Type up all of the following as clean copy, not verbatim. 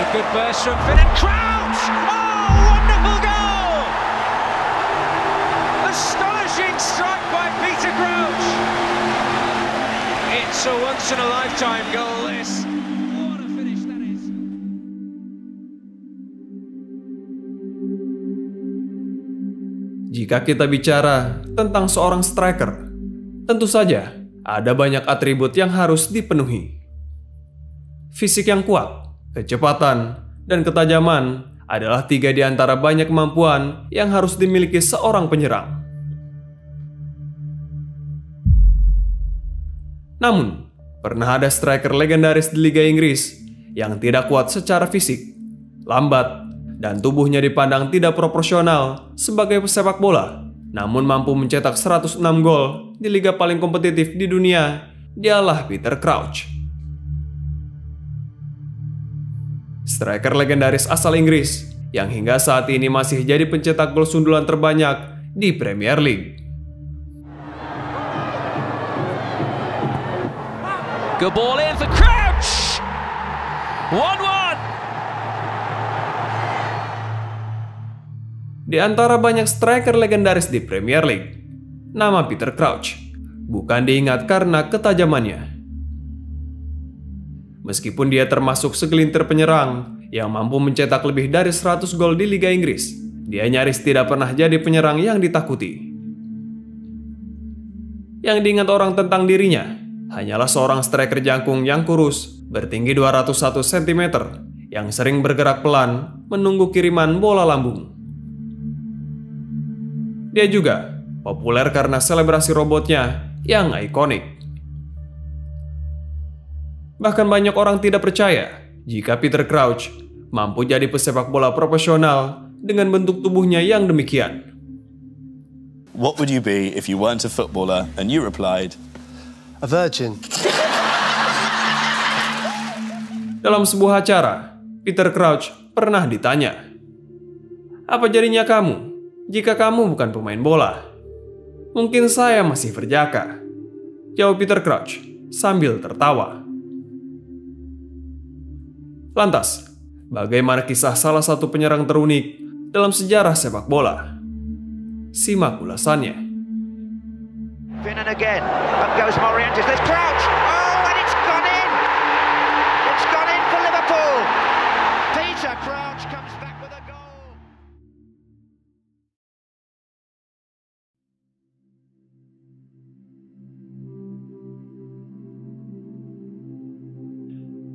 a good burst from Finn and Crouch! Oh, wonderful goal! Astonishing strike by Peter Crouch! It's a once-in-a-lifetime goal, this. What a finish that is. Jika kita bicara tentang seorang striker, tentu saja ada banyak atribut yang harus dipenuhi. Fisik yang kuat, kecepatan, dan ketajaman adalah 3 di antara banyak kemampuan yang harus dimiliki seorang penyerang. Namun, pernah ada striker legendaris di Liga Inggris yang tidak kuat secara fisik, lambat, dan tubuhnya dipandang tidak proporsional sebagai pesepak bola, namun mampu mencetak 106 gol di liga paling kompetitif di dunia. Dialah Peter Crouch. Striker legendaris asal Inggris yang hingga saat ini masih jadi pencetak gol sundulan terbanyak di Premier League. Good ball in for Crouch! 1-1! Di antara banyak striker legendaris di Premier League, nama Peter Crouch bukan diingat karena ketajamannya. Meskipun dia termasuk segelintir penyerang yang mampu mencetak lebih dari 100 gol di Liga Inggris, dia nyaris tidak pernah jadi penyerang yang ditakuti. Yang diingat orang tentang dirinya hanyalah seorang striker jangkung yang kurus, bertinggi 201 cm, yang sering bergerak pelan menunggu kiriman bola lambung. Dia juga populer karena selebrasi robotnya yang ikonik. Bahkan banyak orang tidak percaya jika Peter Crouch mampu jadi pesepak bola profesional dengan bentuk tubuhnya yang demikian. What would you be if you weren't a footballer? And you replied, a virgin. Dalam sebuah acara, Peter Crouch pernah ditanya, "Apa jadinya kamu jika kamu bukan pemain bola?" "Mungkin saya masih berjaka," jawab Peter Crouch sambil tertawa. Lantas, bagaimana kisah salah satu penyerang terunik dalam sejarah sepak bola? Simak ulasannya. Finn and again, up goes Morientes, there's Crouch! Oh, and it's gone in! It's gone in for Liverpool! Peter Crouch comes back with a goal!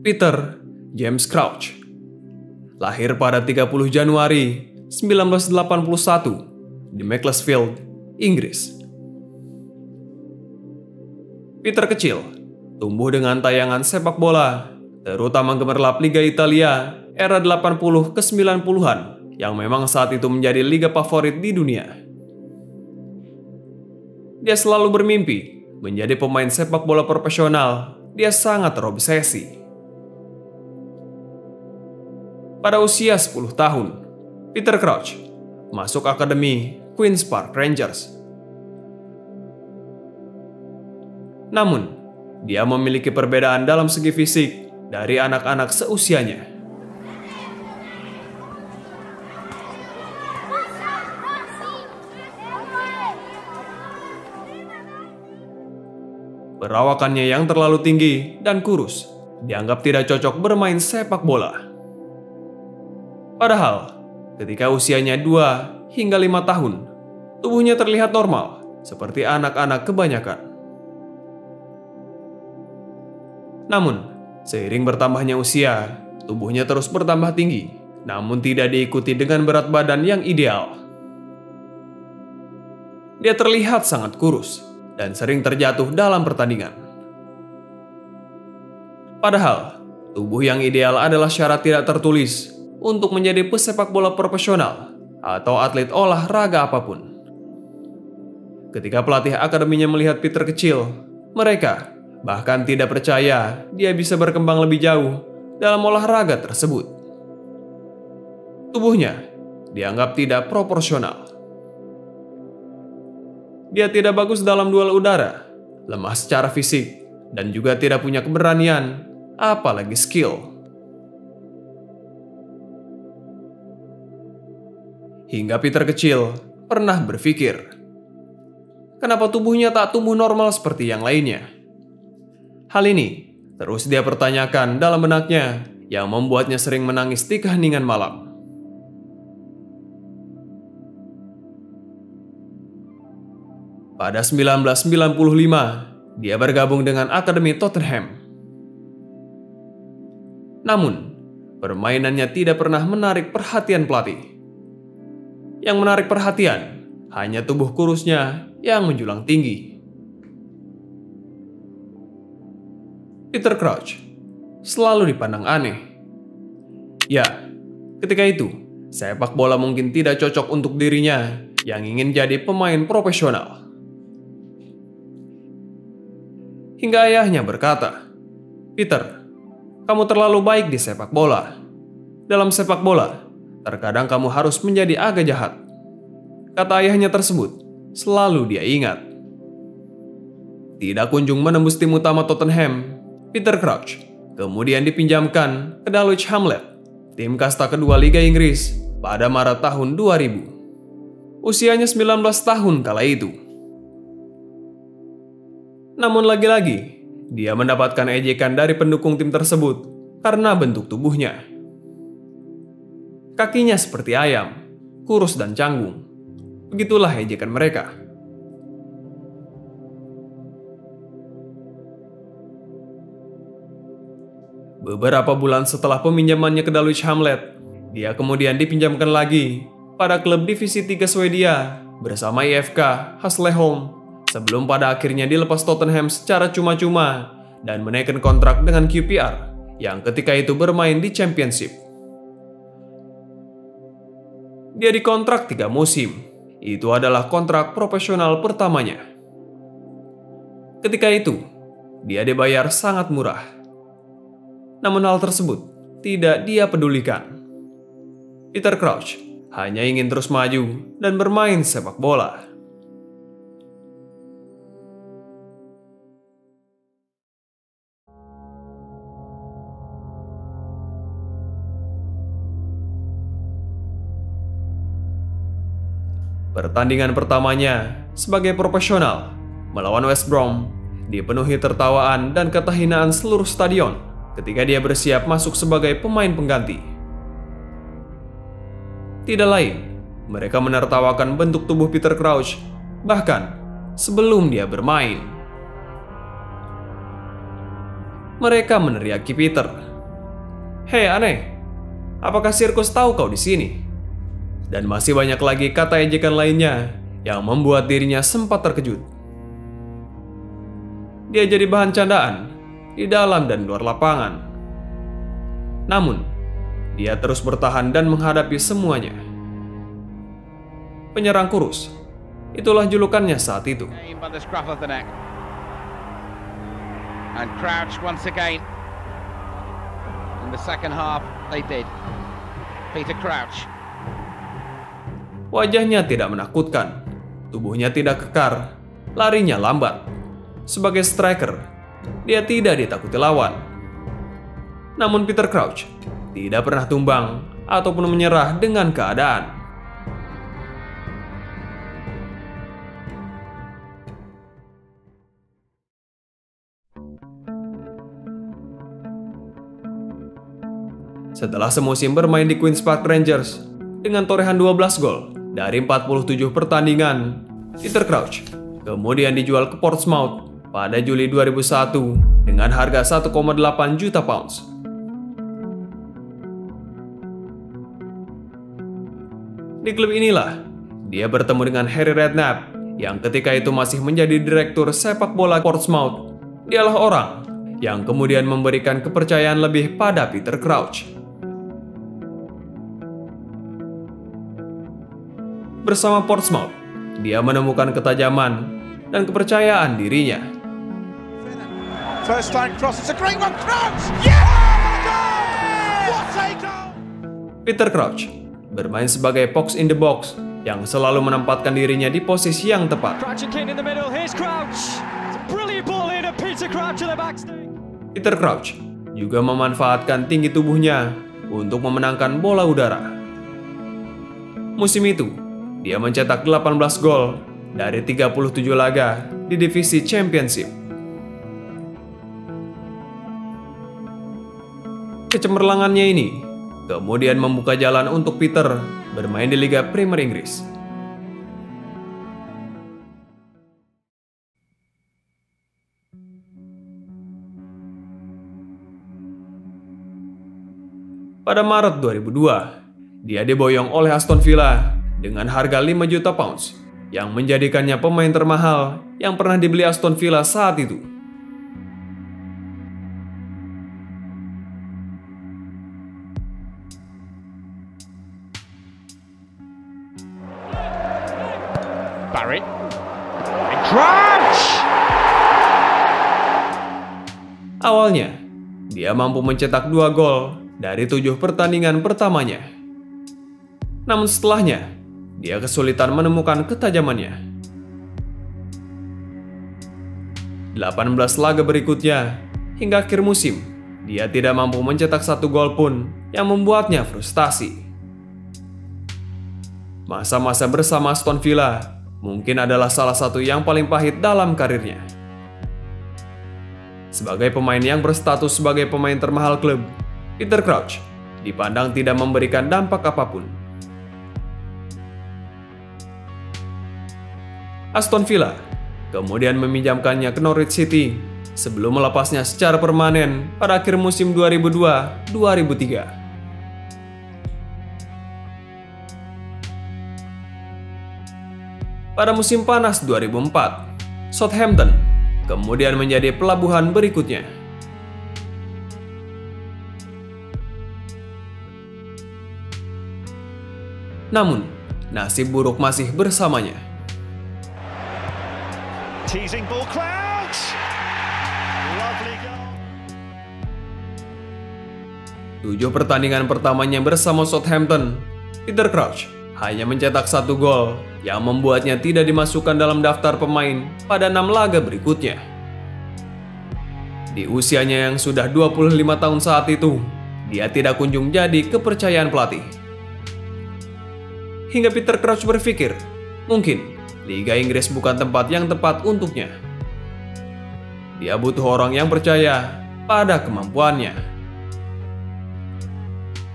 Peter James Crouch lahir pada 30 Januari 1981 di Macclesfield, Inggris. Peter kecil tumbuh dengan tayangan sepak bola, terutama gemerlap Liga Italia era 80 ke 90-an yang memang saat itu menjadi liga favorit di dunia. Dia selalu bermimpi menjadi pemain sepak bola profesional. Dia sangat terobsesi. Pada usia 10 tahun, Peter Crouch masuk akademi Queen's Park Rangers. Namun, dia memiliki perbedaan dalam segi fisik dari anak-anak seusianya. Perawakannya yang terlalu tinggi dan kurus dianggap tidak cocok bermain sepak bola. Padahal, ketika usianya 2 hingga 5 tahun, tubuhnya terlihat normal, seperti anak-anak kebanyakan. Namun, seiring bertambahnya usia, tubuhnya terus bertambah tinggi, namun tidak diikuti dengan berat badan yang ideal. Dia terlihat sangat kurus dan sering terjatuh dalam pertandingan. Padahal, tubuh yang ideal adalah syarat tidak tertulis untuk menjadi pesepak bola profesional atau atlet olahraga apapun. Ketika pelatih akademinya melihat Peter kecil, mereka bahkan tidak percaya dia bisa berkembang lebih jauh dalam olahraga tersebut. Tubuhnya dianggap tidak proporsional. Dia tidak bagus dalam duel udara, lemah secara fisik, dan juga tidak punya keberanian, apalagi skill. Hingga Peter kecil pernah berpikir, kenapa tubuhnya tak tumbuh normal seperti yang lainnya? Hal ini terus dia pertanyakan dalam benaknya yang membuatnya sering menangis di keheningan malam. Pada 1995, dia bergabung dengan Akademi Tottenham. Namun, permainannya tidak pernah menarik perhatian pelatih. Yang menarik perhatian hanya tubuh kurusnya yang menjulang tinggi. Peter Crouch selalu dipandang aneh. Ya, ketika itu, sepak bola mungkin tidak cocok untuk dirinya yang ingin jadi pemain profesional. Hingga ayahnya berkata, "Peter, kamu terlalu baik di sepak bola. Dalam sepak bola, terkadang kamu harus menjadi agak jahat." Kata ayahnya tersebut selalu dia ingat. Tidak kunjung menembus tim utama Tottenham, Peter Crouch kemudian dipinjamkan ke Dulwich Hamlet, tim kasta kedua Liga Inggris pada Maret tahun 2000. Usianya 19 tahun kala itu. Namun lagi-lagi, dia mendapatkan ejekan dari pendukung tim tersebut karena bentuk tubuhnya. Kakinya seperti ayam, kurus dan canggung. Begitulah ejekan mereka. Beberapa bulan setelah peminjamannya ke Dulwich Hamlet, dia kemudian dipinjamkan lagi pada klub divisi 3 Swedia bersama IFK Hässleholm, sebelum pada akhirnya dilepas Tottenham secara cuma-cuma dan menaikkan kontrak dengan QPR yang ketika itu bermain di Championship. Dia dikontrak 3 musim. Itu adalah kontrak profesional pertamanya. Ketika itu, dia dibayar sangat murah. Namun hal tersebut tidak dia pedulikan. Peter Crouch hanya ingin terus maju dan bermain sepak bola. Pertandingan pertamanya sebagai profesional melawan West Brom dipenuhi tertawaan dan keterhinaan seluruh stadion ketika dia bersiap masuk sebagai pemain pengganti. Tidak lain, mereka menertawakan bentuk tubuh Peter Crouch bahkan sebelum dia bermain. Mereka meneriaki Peter, "Hei aneh, apakah sirkus tahu kau di sini?" Dan masih banyak lagi kata ejekan lainnya yang membuat dirinya sempat terkejut. Dia jadi bahan candaan di dalam dan luar lapangan. Namun, dia terus bertahan dan menghadapi semuanya. Penyerang kurus, itulah julukannya saat itu. And Crouch once again. In the second half, they did. Peter Crouch. Wajahnya tidak menakutkan, tubuhnya tidak kekar, larinya lambat. Sebagai striker, dia tidak ditakuti lawan. Namun Peter Crouch tidak pernah tumbang ataupun menyerah dengan keadaan. Setelah semusim bermain di Queen's Park Rangers dengan torehan 12 gol dari 47 pertandingan, Peter Crouch kemudian dijual ke Portsmouth pada Juli 2001 dengan harga 1,8 juta pounds. Di klub inilah dia bertemu dengan Harry Redknapp yang ketika itu masih menjadi direktur sepak bola Portsmouth. Dialah orang yang kemudian memberikan kepercayaan lebih pada Peter Crouch. Bersama Portsmouth, dia menemukan ketajaman dan kepercayaan dirinya. First time cross, it's a great one, Crouch! Yeah! What a goal! Peter Crouch bermain sebagai box in the box yang selalu menempatkan dirinya di posisi yang tepat. Peter Crouch juga memanfaatkan tinggi tubuhnya untuk memenangkan bola udara. Musim itu, dia mencetak 18 gol dari 37 laga di divisi Championship. Kecemerlangannya ini kemudian membuka jalan untuk Peter bermain di Liga Premier Inggris. Pada Maret 2002, dia diboyong oleh Aston Villa dengan harga 5 juta pounds, yang menjadikannya pemain termahal yang pernah dibeli Aston Villa saat itu. Barrett. And Crouch! Awalnya, dia mampu mencetak 2 gol dari 7 pertandingan pertamanya. Namun setelahnya, dia kesulitan menemukan ketajamannya. 18 laga berikutnya, hingga akhir musim, dia tidak mampu mencetak 1 gol pun yang membuatnya frustasi. Masa-masa bersama Aston Villa mungkin adalah salah satu yang paling pahit dalam karirnya. Sebagai pemain yang berstatus sebagai pemain termahal klub, Peter Crouch dipandang tidak memberikan dampak apapun. Aston Villa kemudian meminjamkannya ke Norwich City sebelum melepasnya secara permanen pada akhir musim 2002-2003. Pada musim panas 2004, Southampton kemudian menjadi pelabuhan berikutnya. Namun, nasib buruk masih bersamanya. Teasing ball, Crouch! Lovely goal. 7 pertandingan pertamanya bersama Southampton, Peter Crouch hanya mencetak 1 gol yang membuatnya tidak dimasukkan dalam daftar pemain pada 6 laga berikutnya. Di usianya yang sudah 25 tahun saat itu, dia tidak kunjung jadi kepercayaan pelatih. Hingga Peter Crouch berpikir, mungkin Liga Inggris bukan tempat yang tepat untuknya. Dia butuh orang yang percaya pada kemampuannya.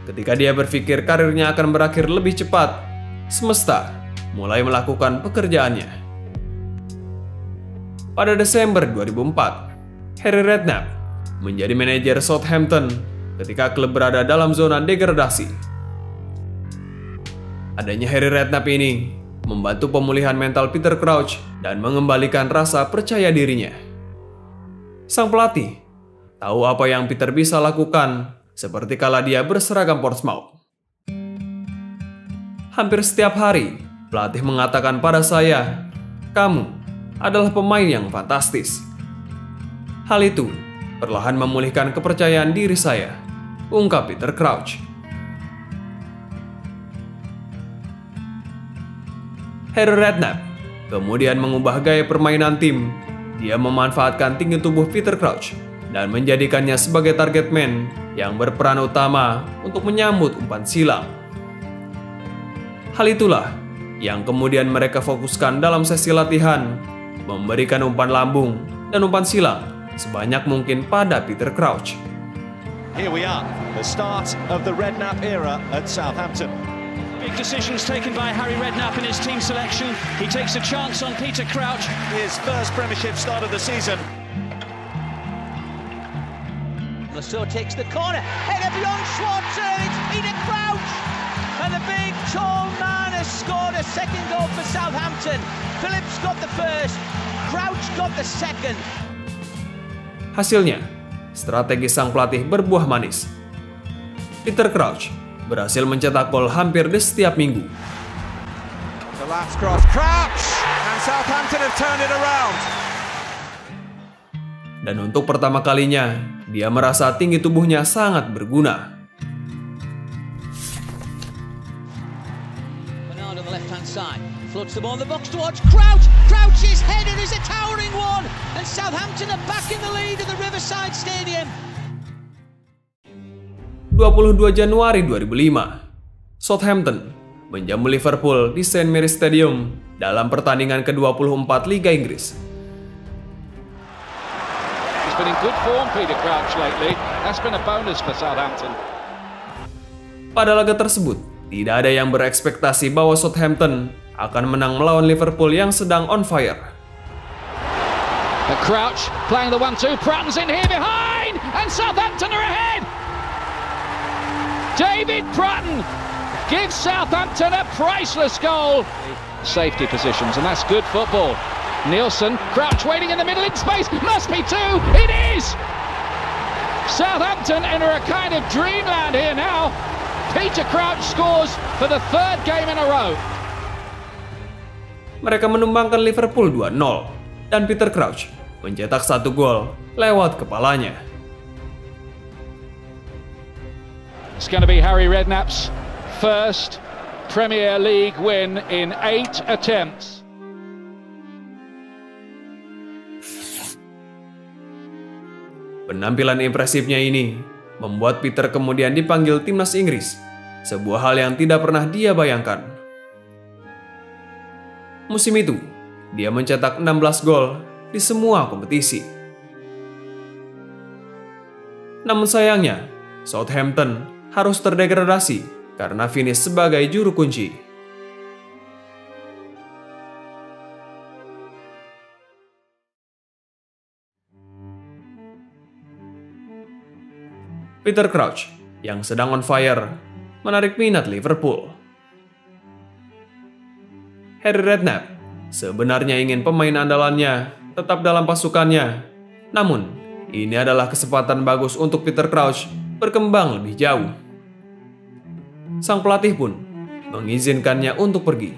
Ketika dia berpikir karirnya akan berakhir lebih cepat, semesta mulai melakukan pekerjaannya. Pada Desember 2004, Harry Redknapp menjadi manajer Southampton ketika klub berada dalam zona degradasi. Adanya Harry Redknapp ini membantu pemulihan mental Peter Crouch dan mengembalikan rasa percaya dirinya. Sang pelatih tahu apa yang Peter bisa lakukan, seperti kala dia berseragam Portsmouth. Hampir setiap hari, pelatih mengatakan pada saya, "Kamu adalah pemain yang fantastis." Hal itu perlahan memulihkan kepercayaan diri saya, ungkap Peter Crouch. Harry Redknapp kemudian mengubah gaya permainan tim. Dia memanfaatkan tinggi tubuh Peter Crouch dan menjadikannya sebagai target man yang berperan utama untuk menyambut umpan silang. Hal itulah yang kemudian mereka fokuskan dalam sesi latihan, memberikan umpan lambung dan umpan silang sebanyak mungkin pada Peter Crouch. Here we are, the start of the Redknapp era at Southampton. Big decisions taken by Harry Redknapp in his team selection. He takes a chance on Peter Crouch. His first Premiership start of the season. Lasso takes the corner, header beyond Schwarzer, it's Peter Crouch! And the big, tall man has scored a second goal for Southampton. Phillips got the first, Crouch got the second. Hasilnya, strategi sang pelatih berbuah manis. Peter Crouch berhasil mencetak gol hampir di setiap minggu. The last cross, Crouch! And Southampton have turned it around. Dan untuk pertama kalinya, dia merasa tinggi tubuhnya sangat berguna. Bernard on the left-hand side, floats the ball in the box towards Crouch. Crouch's header is a towering one, and Southampton are back in the lead at the Riverside Stadium. 22 Januari 2005, Southampton menjamu Liverpool di St. Mary's Stadium dalam pertandingan ke-24 Liga Inggris. He's been in good form, Peter Crouch, lately. That's been a bonus for Southampton. Pada laga tersebut, tidak ada yang berekspektasi bahwa Southampton akan menang melawan Liverpool yang sedang on fire. But Crouch playing the 1-2, Pratton's in here behind, and Southampton are ahead! David Pratton gives Southampton a priceless goal. Safety positions, and that's good football. Nielsen, Crouch waiting in the middle in space, must be two, it is! Southampton enter a kind of dreamland here now. Peter Crouch scores for the third game in a row. Mereka menumbangkan Liverpool 2-0 dan Peter Crouch mencetak 1 gol lewat kepalanya. It's going to be Harry Redknapp's first Premier League win in 8 attempts. Penampilan impresifnya ini membuat Peter kemudian dipanggil timnas Inggris, sebuah hal yang tidak pernah dia bayangkan. Musim itu, dia mencetak 16 gol di semua kompetisi. Namun sayangnya, Southampton harus terdegradasi karena finish sebagai juru kunci. Peter Crouch yang sedang on fire menarik minat Liverpool. Harry Redknapp sebenarnya ingin pemain andalannya tetap dalam pasukannya, namun ini adalah kesempatan bagus untuk Peter Crouch berkembang lebih jauh. Sang pelatih pun mengizinkannya untuk pergi.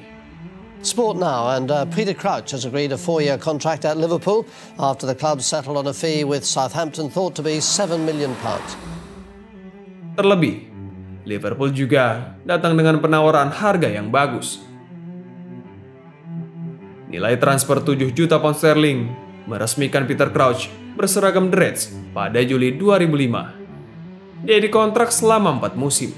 Sport now, and Peter Crouch has agreed a 4-year contract at Liverpool after the club settled on a fee with Southampton thought to be £7 million. Terlebih, Liverpool juga datang dengan penawaran harga yang bagus. Nilai transfer 7 juta pound sterling meresmikan Peter Crouch berseragam The Reds pada Juli 2005. Dia dikontrak selama 4 musim.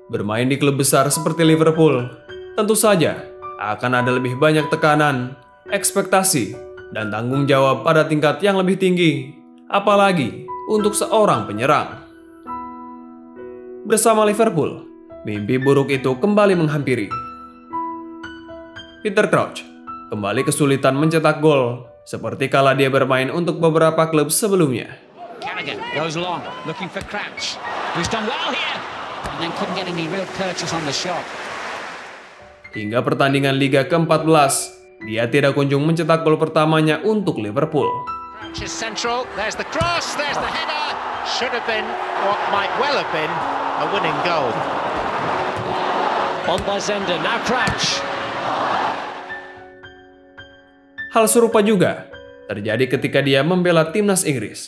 Bermain di klub besar seperti Liverpool, tentu saja akan ada lebih banyak tekanan, ekspektasi, dan tanggung jawab pada tingkat yang lebih tinggi, apalagi untuk seorang penyerang. Bersama Liverpool, mimpi buruk itu kembali menghampiri. Peter Crouch kembali kesulitan mencetak gol, seperti kala dia bermain untuk beberapa klub sebelumnya. Callaghan goes long, looking for Crouch, who's done well here, and then couldn't get any real purchase on the shot. Hingga pertandingan Liga ke-14, dia tidak kunjung mencetak gol pertamanya untuk Liverpool. Crouch is central, there's the cross, there's the header. Should have been, what might well have been, a winning goal. On by Zender, now Crouch. Hal serupa juga terjadi ketika dia membela timnas Inggris.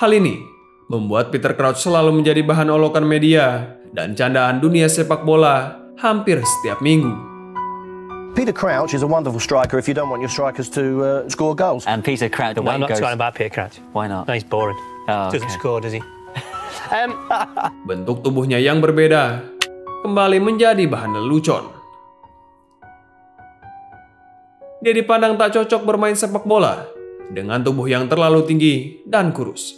Hal ini membuat Peter Crouch selalu menjadi bahan olokan media dan candaan dunia sepak bola hampir setiap minggu. Peter Crouch is a wonderful striker if you don't want your strikers to score goals. And Peter Crouch, I'm not talking about Peter Crouch. Why not? No, he's boring. Oh, Doesn't score, does he? Bentuk tubuhnya yang berbeda kembali menjadi bahan lelucon. Dia dipandang tak cocok bermain sepak bola dengan tubuh yang terlalu tinggi dan kurus.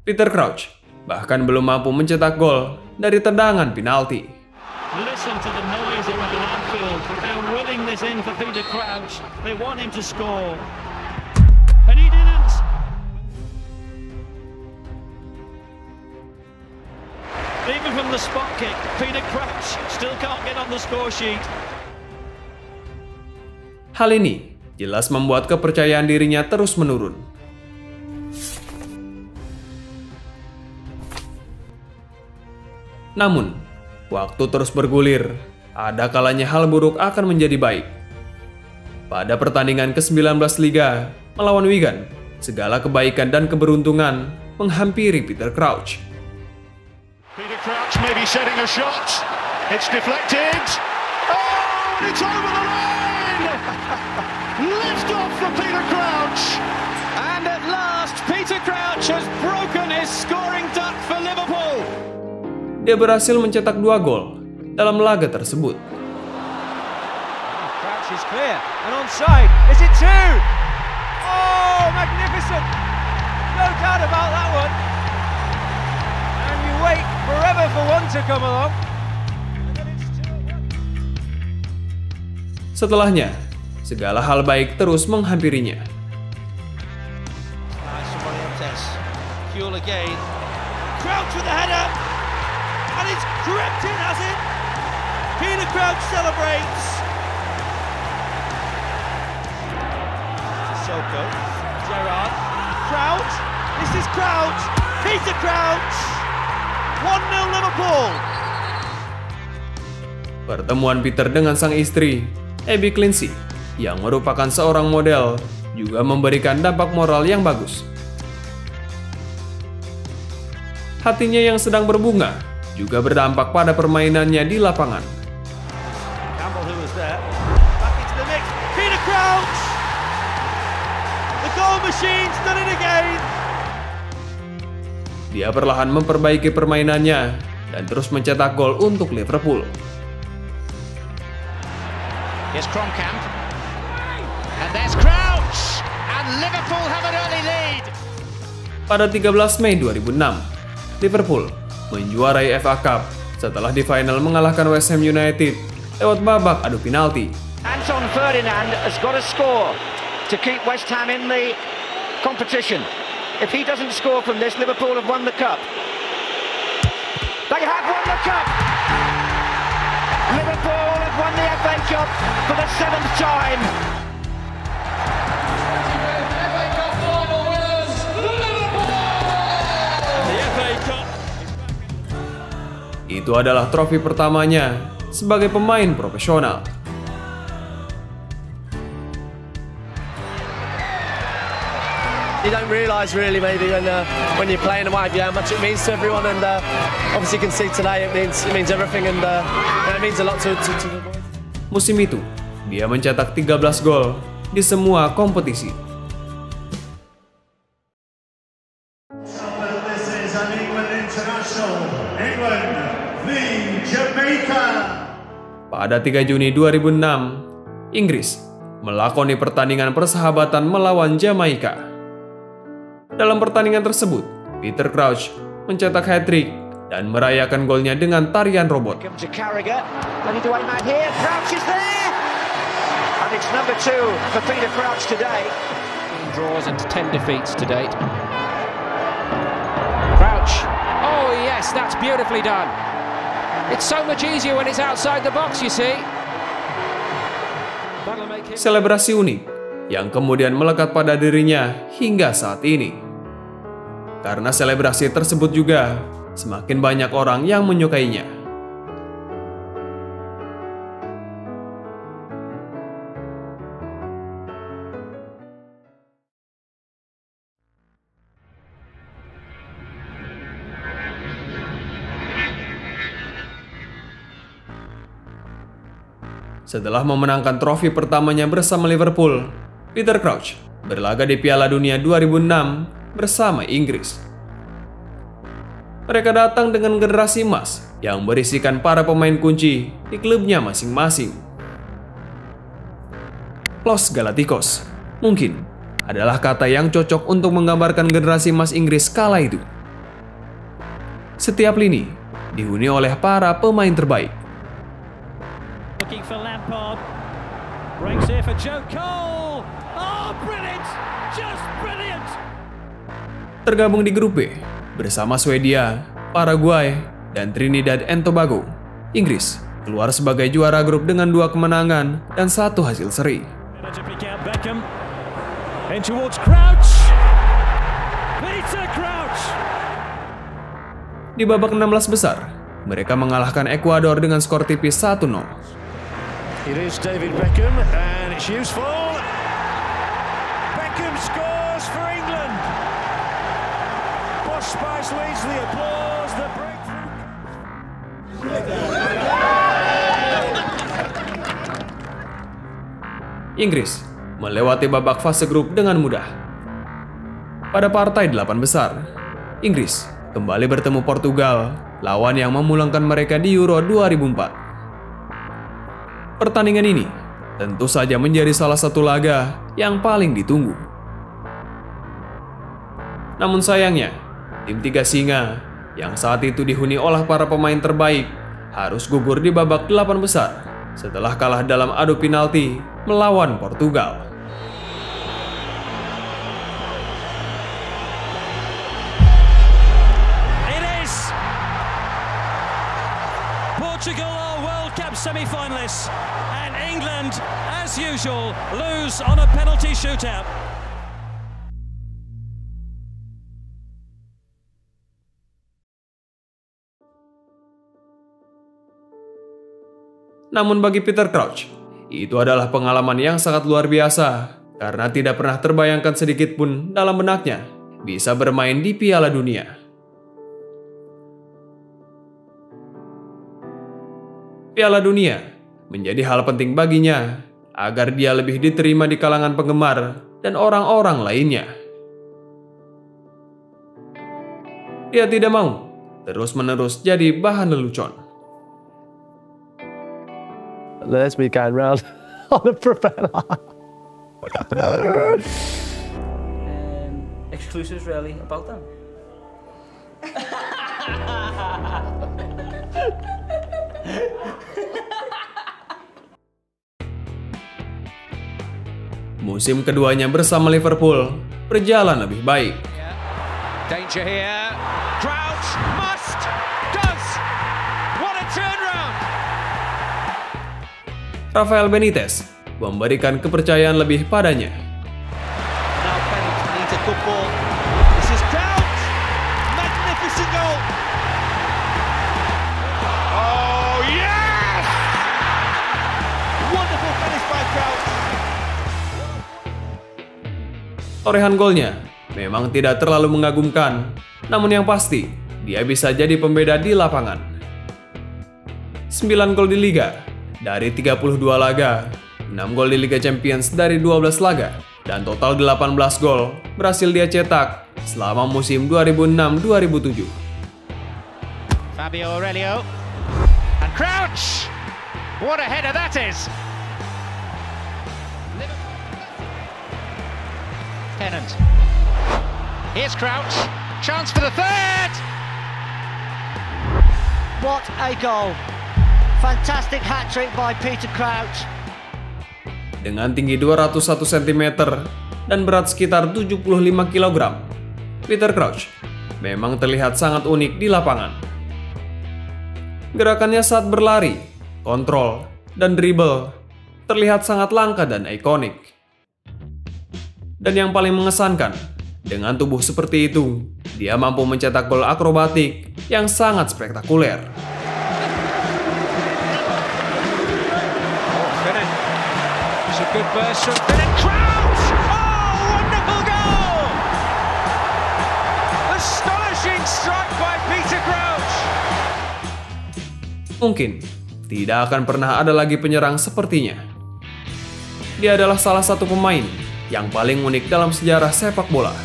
Peter Crouch bahkan belum mampu mencetak gol dari tendangan penalti. Listen to the noise around Anfield. They're willing this in for Peter Crouch. They want him to score. And he didn't. Even from the spot kick, Peter Crouch still can't get on the score sheet. Hal ini jelas membuat kepercayaan dirinya terus menurun. Namun, waktu terus bergulir, ada kalanya hal buruk akan menjadi baik. Pada pertandingan ke-19 Liga melawan Wigan, segala kebaikan dan keberuntungan menghampiri Peter Crouch. Peter Crouch maybe setting a shot. It's deflected. Oh, and it's over the line! Lift off for Peter Crouch. And at last, Peter Crouch has broken his scoring duck for Liverpool. Dia berhasil mencetak 2 gol dalam laga tersebut. Crouch is clear and onside. Is it 2? Oh, magnificent! No doubt about that one. And you wait forever for one to come along. Setelahnya, segala hal baik terus menghampirinya. Fuel again. Crouch with the header. And it's crept in, has it? Peter Crouch celebrates. Sissoko. Gerrard. Crouch. This is Crouch. Peter Crouch. 1-0 Liverpool. Pertemuan Peter dengan sang istri, Abby Clancy, yang merupakan seorang model, juga memberikan dampak moral yang bagus. Hatinya yang sedang berbunga juga berdampak pada permainannya di lapangan. Campbell, who was there, back into the mix. Peter Crouch. The goal machine's done it again. Dia perlahan memperbaiki permainannya dan terus mencetak gol untuk Liverpool. Here's Kronkamp. And there's Crouch. And Liverpool have an early lead. Pada 13 Mei 2006, Liverpool menjuarai FA Cup setelah di final mengalahkan West Ham United lewat babak adu penalti. Anton Ferdinand has got to score to keep West Ham in the competition. If he doesn't score from this, Liverpool have won the cup. They have won the cup! Liverpool have won the FA Cup for the 7th time. Itu adalah trofi pertamanya sebagai pemain profesional. You don't realise really maybe when you're playing away how much it means to everyone, and obviously you can see today it means everything, and it means a lot to the boys. Musim itu, dia mencetak 13 gol di semua kompetisi. This is an England international. England v Jamaica. Pada 3 Juni 2006, Inggris melakoni pertandingan persahabatan melawan Jamaika. Dalam pertandingan tersebut, Peter Crouch mencetak hat-trick dan merayakan golnya dengan tarian robot. And it's number 2 for Peter Crouch today. Draws and 10 defeats to date. Crouch. Oh yes, that's beautifully done. It's so much easier when it's outside the box, you see. Selebrasi unik yang kemudian melekat pada dirinya hingga saat ini. Karena selebrasi tersebut juga semakin banyak orang yang menyukainya. Setelah memenangkan trofi pertamanya bersama Liverpool, Peter Crouch berlaga di Piala Dunia 2006 bersama Inggris. Mereka datang dengan generasi emas yang berisikan para pemain kunci di klubnya masing-masing. Los Galacticos mungkin adalah kata yang cocok untuk menggambarkan generasi emas Inggris kala itu. Setiap lini dihuni oleh para pemain terbaik. Looking for Lampard. Breaks here for Joe Cole. Oh, brilliant! Just brilliant! Tergabung di grup B bersama Swedia, Paraguay, dan Trinidad and Tobago. Inggris keluar sebagai juara grup dengan 2 kemenangan dan 1 hasil seri. Di babak 16 besar, mereka mengalahkan Ekuador dengan skor tipis 1-0. It is David Beckham and it's useful. Beckham scores for England. Bosch Spice leads the applause, the breakthrough. Inggris melewati babak fase grup dengan mudah. Pada partai 8 besar, Inggris kembali bertemu Portugal, lawan yang memulangkan mereka di Euro 2004. Pertandingan ini tentu saja menjadi salah satu laga yang paling ditunggu. Namun sayangnya, tim Tiga Singa yang saat itu dihuni oleh para pemain terbaik harus gugur di babak 8 besar setelah kalah dalam adu penalti melawan Portugal. It is Portugal are World Cup semi-finalists, and England, as usual, lose on a penalty shootout. Namun bagi Peter Crouch, itu adalah pengalaman yang sangat luar biasa karena tidak pernah terbayangkan sedikit pun dalam benaknya bisa bermain di Piala Dunia. Piala Dunia menjadi hal penting baginya agar dia lebih diterima di kalangan penggemar dan orang-orang lainnya. Dia tidak mau terus-menerus jadi bahan lelucon. There's me going round on the propeller. Exclusives really about them. Musim keduanya bersama Liverpool berjalan lebih baik. Danger here. Crouch must does. What a turnaround. Rafael Benitez memberikan kepercayaan lebih padanya. Now Bennett needs a good ball. This is Crouch. Magnificent goal. Oh yes! Wonderful finish by Crouch. Torehan golnya memang tidak terlalu mengagumkan, namun yang pasti dia bisa jadi pembeda di lapangan. 9 gol di Liga dari 32 laga, 6 gol di Liga Champions dari 12 laga, dan total 18 gol berhasil dia cetak selama musim 2006-2007. Fabio Aurelio and Crouch. What a header that is! Tennant. Here's Crouch. Chance for the third. What a goal! Fantastic hat-trick by Peter Crouch. Dengan tinggi 201 cm dan berat sekitar 75 kg, Peter Crouch memang terlihat sangat unik di lapangan. Gerakannya saat berlari, kontrol, dan dribble terlihat sangat langka dan ikonik. Dan yang paling mengesankan, dengan tubuh seperti itu, dia mampu mencetak gol akrobatik yang sangat spektakuler. It's a good burst from Bennett. Crouch! Oh, wonderful goal! Astonishing strike by Peter Crouch. Mungkin tidak akan pernah ada lagi penyerang sepertinya. Dia adalah salah satu pemain yang paling unik dalam sejarah sepak bola.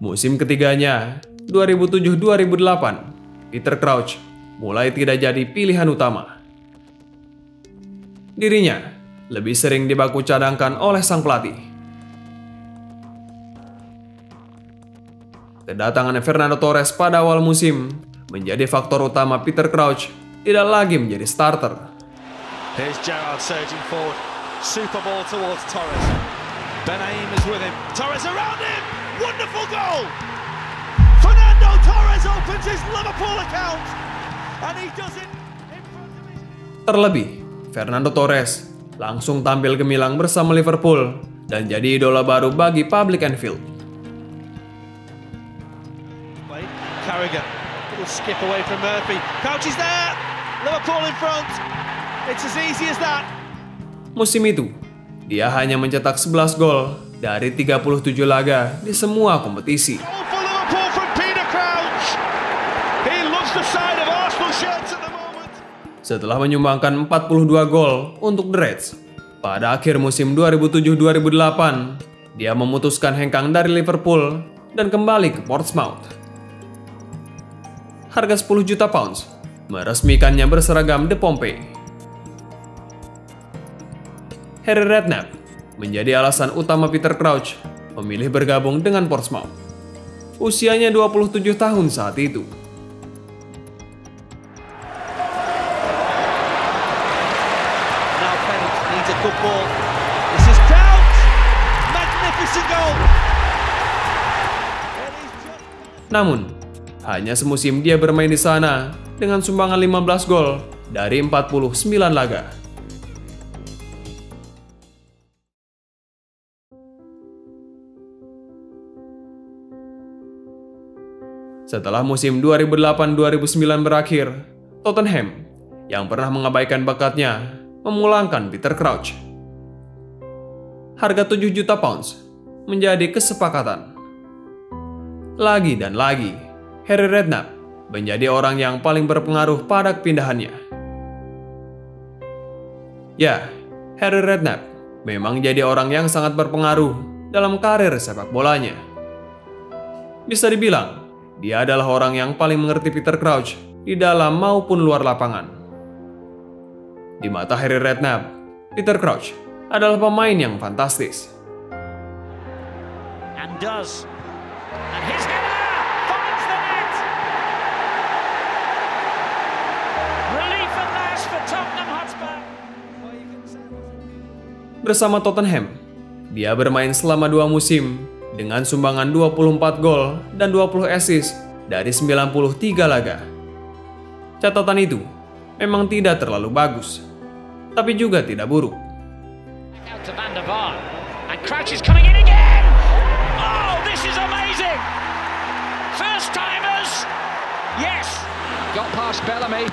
Musim ketiganya, 2007-2008, Peter Crouch mulai tidak jadi pilihan utama. Dirinya lebih sering dibaku cadangkan oleh sang pelatih. Kedatangan Fernando Torres pada awal musim menjadi faktor utama Peter Crouch tidak lagi menjadi starter. Here's Gerrard surging forward. Super ball towards Torres. Benaim is with him. Torres around him. Wonderful goal. Fernando Torres opens his Liverpool account. And he does it in front of his... Terlebih, Fernando Torres langsung tampil gemilang bersama Liverpool dan jadi idola baru bagi Public Anfield. Carragher, little skip away from Murphy. Crouch is there. Liverpool in front. It's as easy as that. Musim itu, dia hanya mencetak 11 gol dari 37 laga di semua kompetisi. For Liverpool from Peter Crouch. He loves the side of Arsenal shirts at the moment. Setelah menyumbangkan 42 gol untuk The Reds, pada akhir musim 2007-2008, dia memutuskan hengkang dari Liverpool dan kembali ke Portsmouth. Harga 10 juta pounds meresmikannya berseragam The Pompey. Harry Redknapp menjadi alasan utama Peter Crouch memilih bergabung dengan Portsmouth. Usianya 27 tahun saat itu. Now Bennett needs a good ball. This is Crouch. Magnificent goal. Namun, hanya semusim dia bermain di sana dengan sumbangan 15 gol dari 49 laga. Setelah musim 2008-2009 berakhir, Tottenham yang pernah mengabaikan bakatnya memulangkan Peter Crouch. Harga 7 juta pounds menjadi kesepakatan. Lagi dan lagi, Harry Redknapp menjadi orang yang paling berpengaruh pada kepindahannya. Ya, Harry Redknapp memang jadi orang yang sangat berpengaruh dalam karir sepak bolanya. Bisa dibilang, dia adalah orang yang paling mengerti Peter Crouch di dalam maupun luar lapangan. Di mata Harry Redknapp, Peter Crouch adalah pemain yang fantastis. And does. And his header finds the net. Relief at last for Tottenham Hotspur. Bersama Tottenham, dia bermain selama 2 musim dengan sumbangan 24 gol dan 20 assist dari 93 laga. Catatan itu memang tidak terlalu bagus, tapi juga tidak buruk. Out to Van der Vaart. And Crouch is coming in again. Oh, this is amazing. First timers. Yes. Got past Bellamy.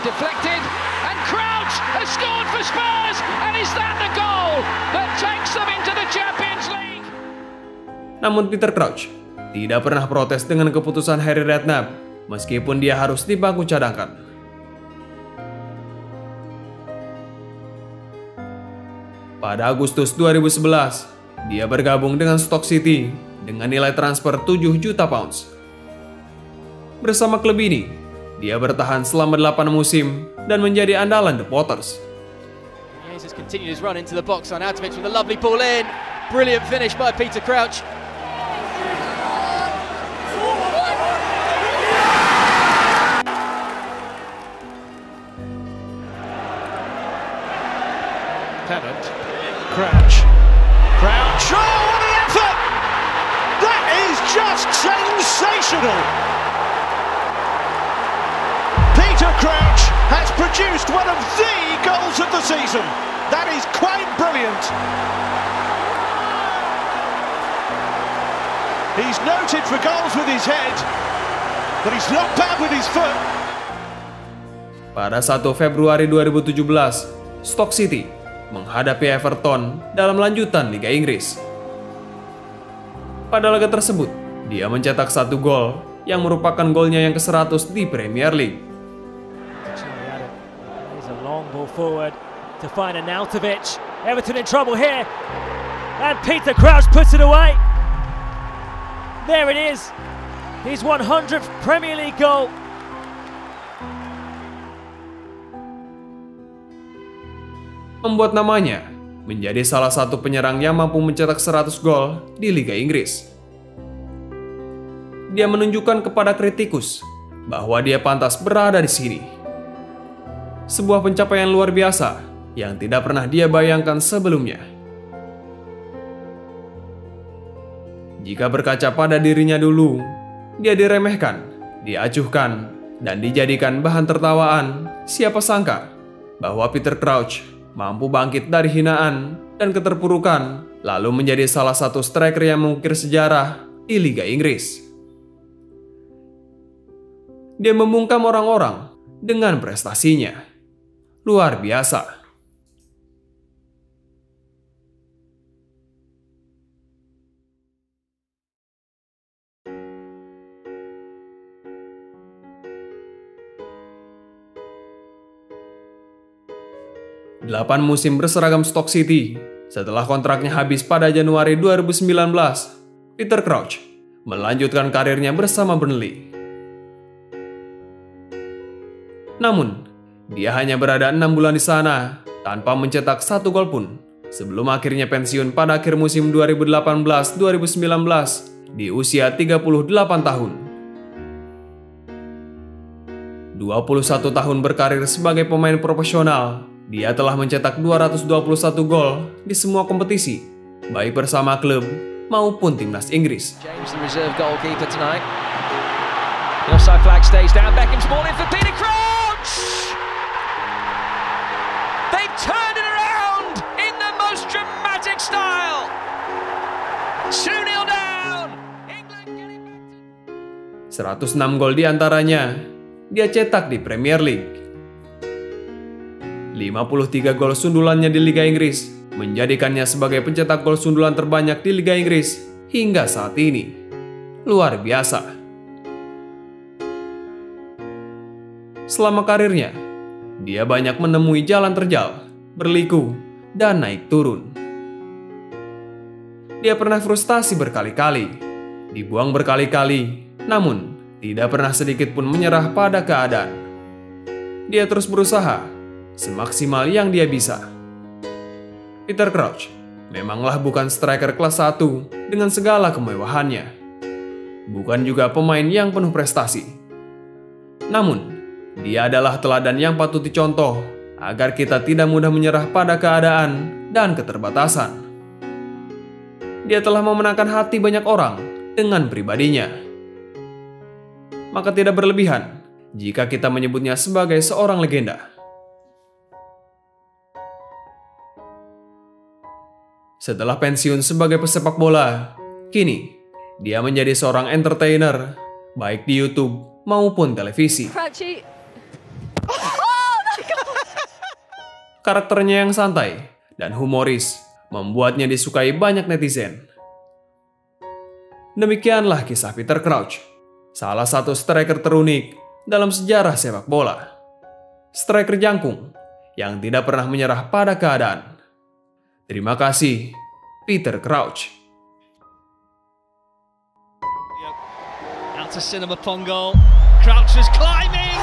Deflected. And Crouch has scored for Spurs. And is that the goal that takes them into the Champions League? Namun Peter Crouch tidak pernah protes dengan keputusan Harry Redknapp meskipun dia harus di bangku cadangkan. Pada Agustus 2011, dia bergabung dengan Stoke City dengan nilai transfer 7 juta pounds. Bersama klub ini, dia bertahan selama 8 musim dan menjadi andalan The Potters. Has continued his run into the box on Arnautovic with a lovely ball in. Brilliant finish by Peter Crouch. Pennant, Crouch, oh what an effort! That is just sensational! Peter Crouch has produced one of the goals of the season. That is quite brilliant. He's noted for goals with his head, but he's not bad with his foot. Pada 1 Februari 2017, Stoke City menghadapi Everton dalam lanjutan Liga Inggris. Pada laga tersebut, dia mencetak 1 gol yang merupakan golnya yang ke-100 di Premier League. There's a long ball forward to find Arnautovic. Everton in trouble here. And Peter Crouch puts it away. There it is. His 100th Premier League goal. Membuat namanya menjadi salah satu penyerang yang mampu mencetak 100 gol di Liga Inggris. Dia menunjukkan kepada kritikus bahwa dia pantas berada di sini. Sebuah pencapaian luar biasa yang tidak pernah dia bayangkan sebelumnya. Jika berkaca pada dirinya dulu, dia diremehkan, diacuhkan, dan dijadikan bahan tertawaan. Siapa sangka bahwa Peter Crouch mampu bangkit dari hinaan dan keterpurukan, lalu menjadi salah satu striker yang mengukir sejarah di Liga Inggris. Dia membungkam orang-orang dengan prestasinya. luar biasa. Delapan musim berseragam Stoke City. Setelah kontraknya habis pada Januari 2019, Peter Crouch melanjutkan karirnya bersama Burnley. Namun, dia hanya berada 6 bulan di sana tanpa mencetak 1 gol pun sebelum akhirnya pensiun pada akhir musim 2018-2019 di usia 38 tahun. 21 tahun berkarir sebagai pemain profesional, dia telah mencetak 221 gol di semua kompetisi, baik bersama klub maupun timnas Inggris. James, the reserve goalkeeper tonight. The offside flag stays down. Beckham's ball in for Peter Crouch. They've turned it around in the most dramatic style. 2-0 down. 106 gol diantaranya dia cetak di Premier League. 53 gol sundulannya di Liga Inggris menjadikannya sebagai pencetak gol sundulan terbanyak di Liga Inggris hingga saat ini. Luar biasa. Selama karirnya, dia banyak menemui jalan terjal, berliku, dan naik turun. Dia pernah frustasi berkali-kali, dibuang berkali-kali, namun tidak pernah sedikit pun menyerah pada keadaan. Dia terus berusaha semaksimal yang dia bisa. Peter Crouch memanglah bukan striker kelas 1 dengan segala kemewahannya. Bukan juga pemain yang penuh prestasi. Namun, dia adalah teladan yang patut dicontoh agar kita tidak mudah menyerah pada keadaan dan keterbatasan. Dia telah memenangkan hati banyak orang dengan pribadinya. Maka tidak berlebihan jika kita menyebutnya sebagai seorang legenda. Setelah pensiun sebagai pesepak bola, kini dia menjadi seorang entertainer, baik di YouTube maupun televisi. Karakternya yang santai dan humoris membuatnya disukai banyak netizen. Demikianlah kisah Peter Crouch, salah satu striker terunik dalam sejarah sepak bola. Striker jangkung yang tidak pernah menyerah pada keadaan. Terima kasih, Peter Crouch. Out to Cinema Pongo. Crouch is climbing.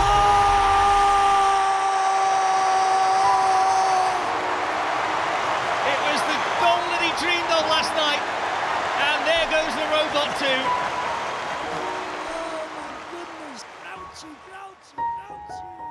It was the goal that he dreamed of last night. And there goes the robot too. Oh my goodness, Crouchy, Crouchy, Crouchy.